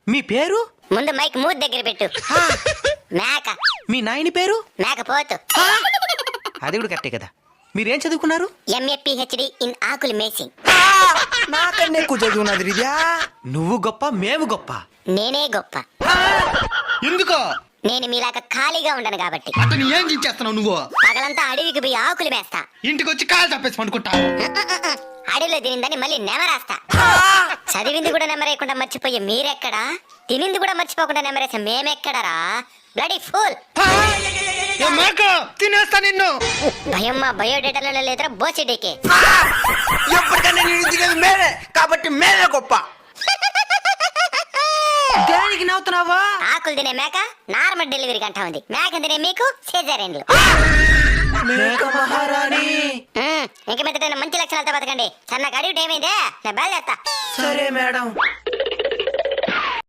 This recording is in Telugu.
మీ పేరు? ముందు మైక్ మూతి దగ్గర పెట్టు. మేక. మీ నాయని పేరు? మేకపోతు. అది కూడా కరెక్టే కదా. మీరేం చదువుకున్నారు? MA PhD ఇన్ ఆకులు మేసింగ్. నాకన్నా ఎక్కువ చదువున్నది రిజా. నువ్వు గొప్ప, మేము గొప్ప. నేనే గొప్ప. ఎందుకో? నేను మీలాగా ఖాళీగా ఉండను కాబట్టి. అతను ఏం చేస్తున్నావు నువ్వు? పగలంతా అడవికి పోయి ఆకులు మేస్తా. ఇంటికి వచ్చి కాలు తప్పేసి పండుకుంటా. అడవిలో తినిందని మళ్ళీ నెమరేస్తా. చదివింది కూడా నెమరేయకుండా మర్చిపోయి మీరెక్కడా? తినింది కూడా మర్చిపోకుండా నెమరేసే మేమెక్కడరా? Bloody fool. తినేస్తా నిన్ను. భయం మా బయోడేటాలో లేదురా బోసిడీకి. ఎప్పటికన్నా నేను తినేది మేమే కాబట్టి మేమే గొప్ప. దేనికి నవ్వుతున్నావా? ఆకులు తినే మేక నార్మల్ డెలివరీ అంటా ఉంది. మేక తినే మీకు సిజేరియన్లు. మేక మహారాణి. ఇంక మీద మంచి లక్షణాలతో బతకండి. సన్నగా అడిగి టైం అయిందే, నేను బయలుదేరుతా. సరే మేడం.